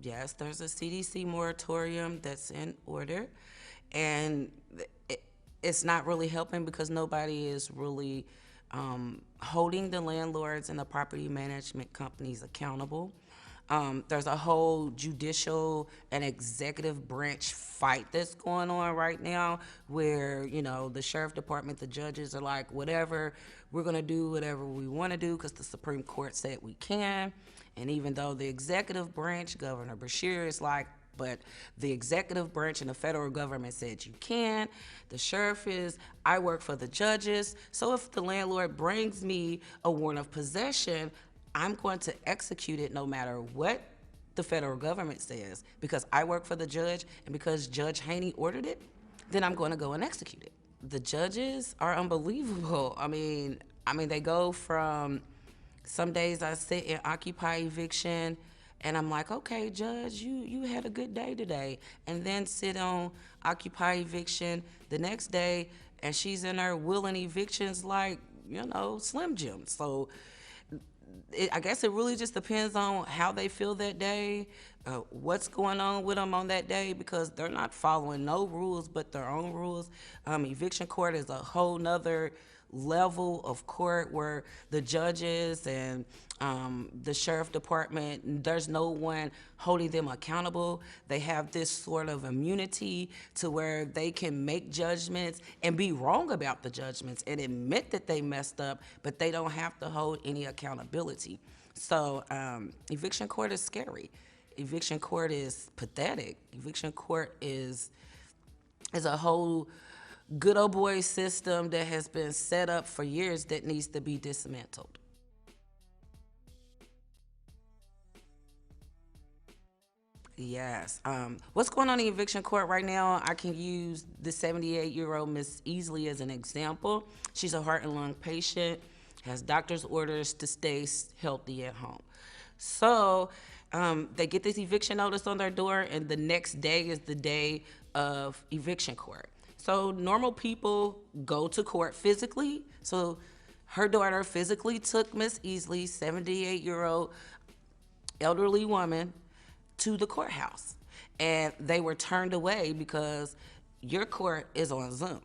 Yes, there's a CDC moratorium that's in order, and it, it's not really helping because nobody is really holding the landlords and the property management companies accountable. There's a whole judicial and executive branch fight that's going on right now where, the sheriff department, the judges are like, whatever, we're going to do whatever we want to do because the Supreme Court said we can. And even though the executive branch, Governor Bashir, is like, but the executive branch and the federal government said you can. The sheriff is, I work for the judges. So if the landlord brings me a warrant of possession, I'm going to execute it no matter what the federal government says because I work for the judge and because Judge Haney ordered it, then I'm going to go and execute it. The judges are unbelievable. I mean, they go from some days I sit in Occupy Eviction and I'm like, okay, Judge, you had a good day today. And then sit on Occupy Eviction the next day and she's in her willing evictions like, Slim Jim. So I guess it really just depends on how they feel that day, what's going on with them on that day, because they're not following no rules but their own rules. Eviction court is a whole nother level of court where the judges and the sheriff department, there's no one holding them accountable. They have this sort of immunity to where they can make judgments and be wrong about the judgments and admit that they messed up, but they don't have to hold any accountability. So eviction court is scary. Eviction court is pathetic. Eviction court is a whole good old boy system that has been set up for years that needs to be dismantled. Yes. What's going on in eviction court right now? I can use the 78-year-old Miss Easley as an example. She's a heart and lung patient, has doctor's orders to stay healthy at home. So they get this eviction notice on their door, and the next day is the day of eviction court. So normal people go to court physically. So her daughter physically took Miss Easley, 78-year-old elderly woman, to the courthouse. And they were turned away because your court is on Zoom.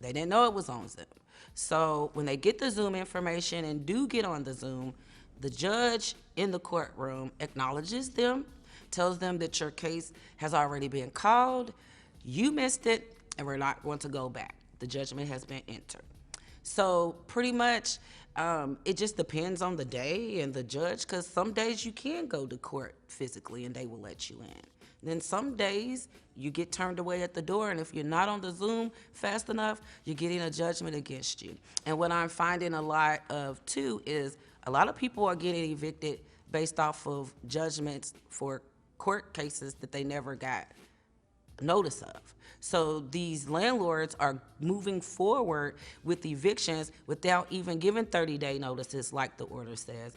They didn't know it was on Zoom. So when they get the Zoom information and do get on the Zoom, the judge in the courtroom acknowledges them, tells them that your case has already been called, you missed it, and we're not going to go back. The judgment has been entered. So pretty much, it just depends on the day and the judge, because some days you can go to court physically and they will let you in. Then some days you get turned away at the door, and if you're not on the Zoom fast enough, you're getting a judgment against you. And what I'm finding a lot of too is a lot of people are getting evicted based off of judgments for court cases that they never got notice of. So these landlords are moving forward with evictions without even giving 30-day notices like the order says,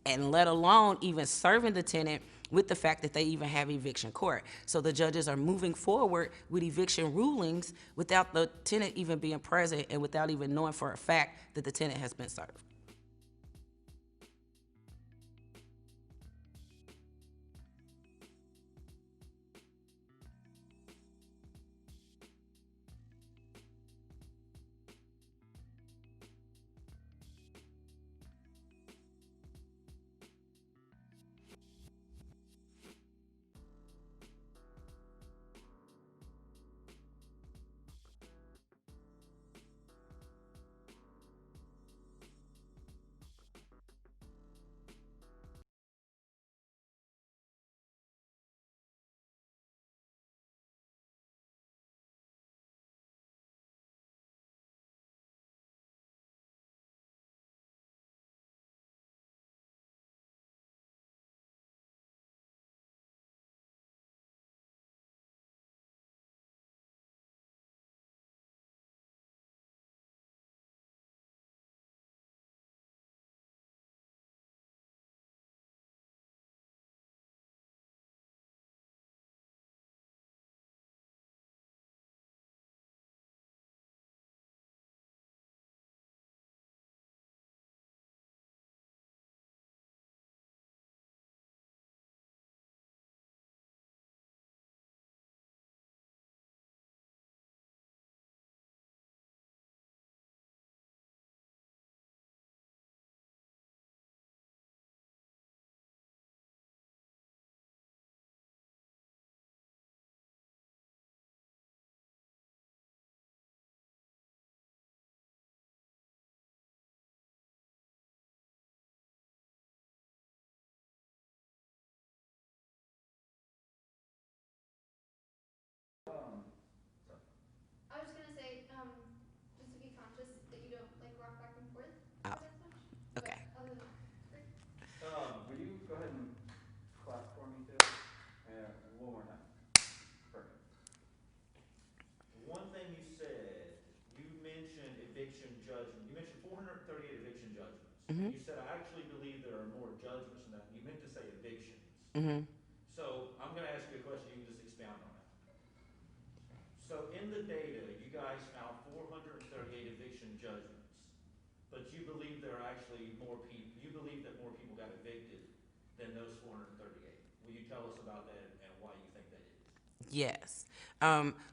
and let alone even serving the tenant with the fact that they even have eviction court. So the judges are moving forward with eviction rulings without the tenant even being present and without even knowing for a fact that the tenant has been served. You said, I actually believe there are more judgments than that. You meant to say evictions. Hmm. So I'm going to ask you a question. You can just expound on it. So in the data, you guys found 438 eviction judgments, but you believe there are actually more people. You believe that more people got evicted than those 438. Will you tell us about that and why you think that is? Yes.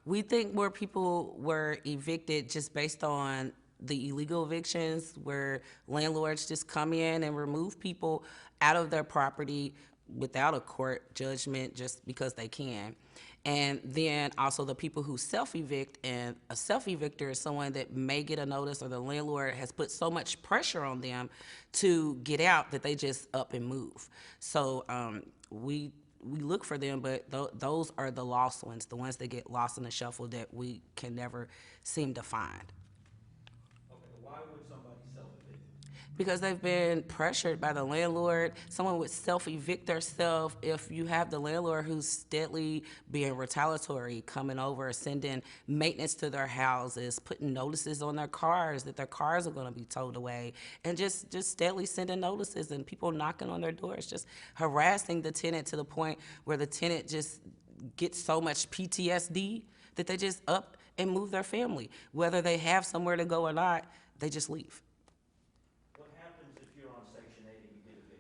We think more people were evicted just based on the illegal evictions where landlords just come in and remove people out of their property without a court judgment just because they can. And then also the people who self evict, and a self evictor is someone that may get a notice or the landlord has put so much pressure on them to get out that they just up and move. So we look for them, but those are the lost ones, the ones that get lost in the shuffle that we can never seem to find. Okay, why would somebody self-evict? Because they've been pressured by the landlord. Someone would self evict themselves if you have the landlord who's steadily being retaliatory, coming over, sending maintenance to their houses, putting notices on their cars that their cars are going to be towed away, and just steadily sending notices and people knocking on their doors, just harassing the tenant to the point where the tenant just gets so much PTSD that they just up and move their family. Whether they have somewhere to go or not, they just leave. What happens if you're on Section 8 and you get evicted?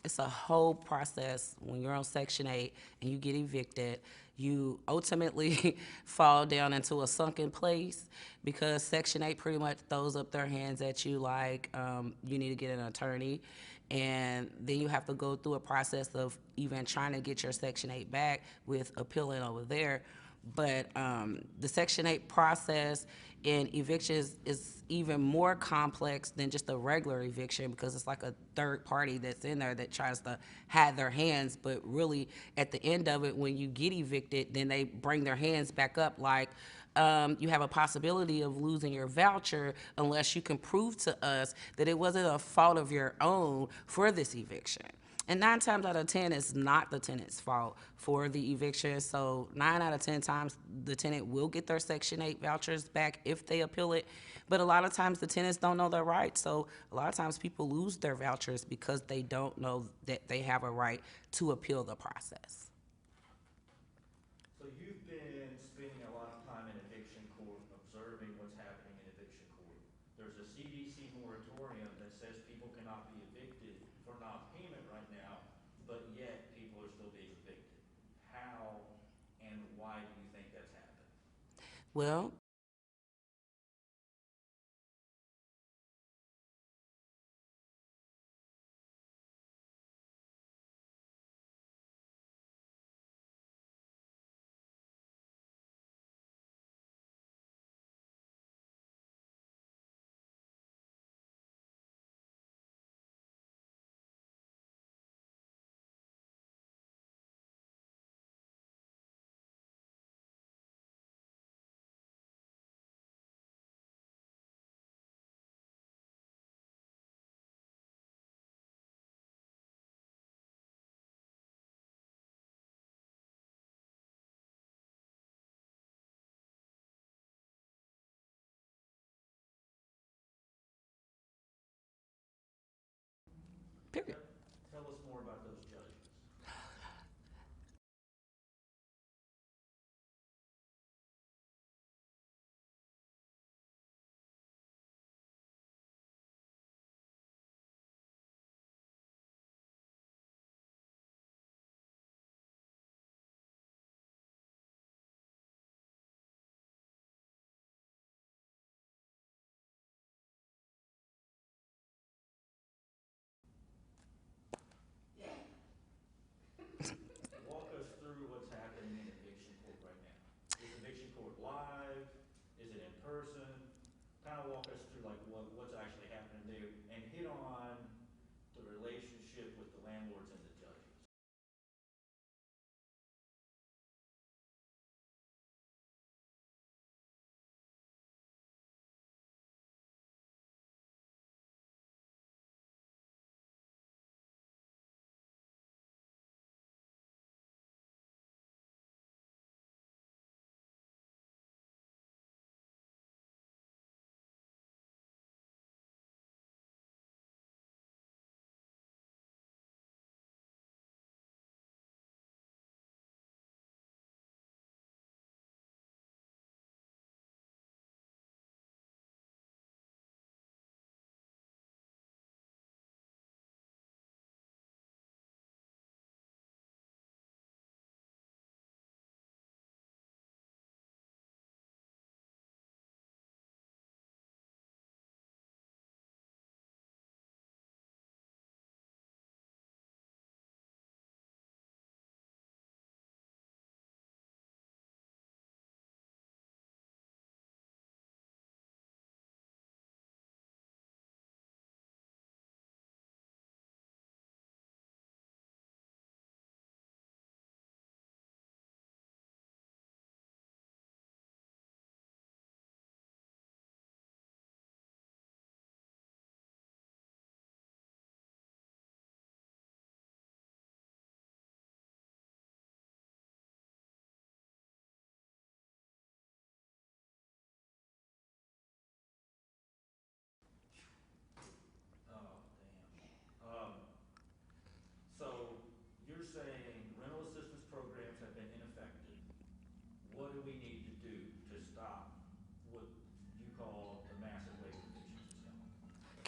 It's a whole process when you're on Section 8 and you get evicted. You ultimately fall down into a sunken place because Section 8 pretty much throws up their hands at you like you need to get an attorney. And then you have to go through a process of even trying to get your Section 8 back with appealing over there. But the Section 8 process in evictions is even more complex than just a regular eviction because it's like a third party that's in there that tries to hide their hands. But really, at the end of it, when you get evicted, then they bring their hands back up like, you have a possibility of losing your voucher unless you can prove to us that it wasn't a fault of your own for this eviction. And 9 times out of 10, it's not the tenant's fault for the eviction. So 9 out of 10 times, the tenant will get their Section 8 vouchers back if they appeal it. But a lot of times, the tenants don't know their rights. So a lot of times, people lose their vouchers because they don't know that they have a right to appeal the process. So you've been spending a lot of time in eviction court observing what's happening in eviction court. There's a CDC moratorium that says people cannot be evicted for non-payment right now, but yet people are still being evicted. How and why do you think that's happened? Well, period. Tell, tell us more about those judgments. Walk us through what's happening in eviction court right now. Is eviction court live? Is it in person? Kind of walk us through like what's actually happening there and hit on the relationship with the landlords and the judges.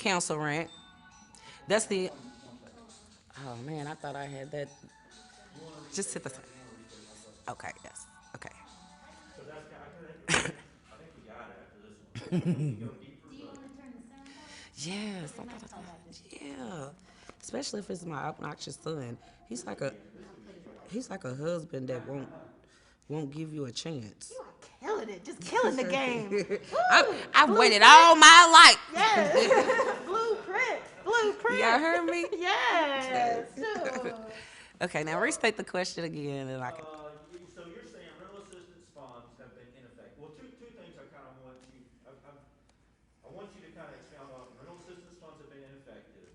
council rent. That's the. Oh man, I thought I had that. Just hit the. Okay. Yes. Okay. So that's, I think we got it after this one. We can go deeper, Do you but want to turn the sound off? Yes. They might call that this. Yeah. Especially if it's my obnoxious son. He's like a. He's like a husband that won't give you a chance. You are killing it, just killing the game. I've waited all my life. Yes. Blueprint. Y'all heard me? Yes. Sure. Okay, now restate the question again, and I can. so you're saying rental assistance funds have been ineffective. Well, two things I kind of want you, I want you to kind of expound on. Rental assistance funds have been ineffective.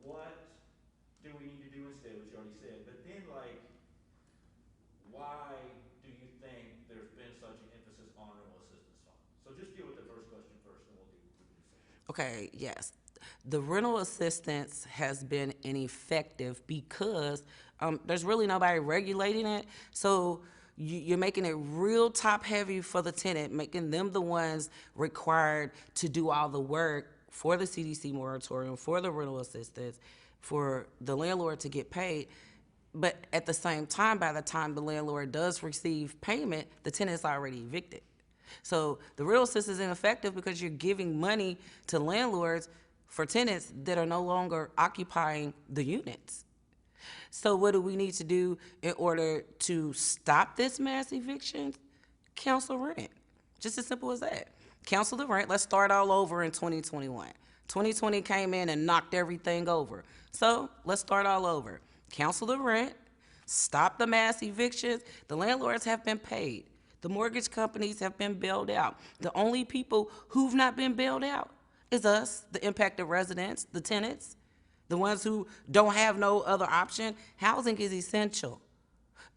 What do we need to do instead, which you already said, but then like, why do you think there's been such an emphasis on rental assistance funds? So just deal with the first question first, and we'll do the second. Okay, yes. The rental assistance has been ineffective because there's really nobody regulating it. So you're making it real top heavy for the tenant, making them the ones required to do all the work for the CDC moratorium, for the rental assistance, for the landlord to get paid. But at the same time, by the time the landlord does receive payment, the tenant's already evicted. So the rental assistance is ineffective because you're giving money to landlords for tenants that are no longer occupying the units. So what do we need to do in order to stop this mass eviction? Cancel rent. Just as simple as that. Cancel the rent. Let's start all over in 2021. 2020 came in and knocked everything over. So let's start all over. Cancel the rent. Stop the mass evictions. The landlords have been paid. The mortgage companies have been bailed out. The only people who've not been bailed out is us, the impacted residents, the tenants, the ones who don't have no other option. Housing is essential.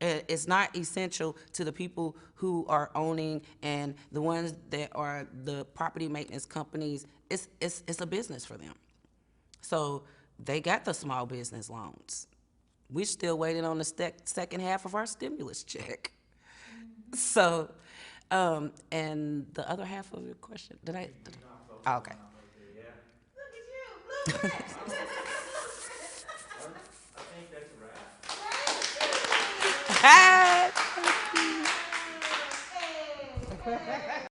It's not essential to the people who are owning and the ones that are the property maintenance companies. It's a business for them. So they got the small business loans. We're still waiting on the second half of our stimulus check. So, and the other half of your question, did I? Oh, okay. Look at you, blueprint. I think that's a wrap.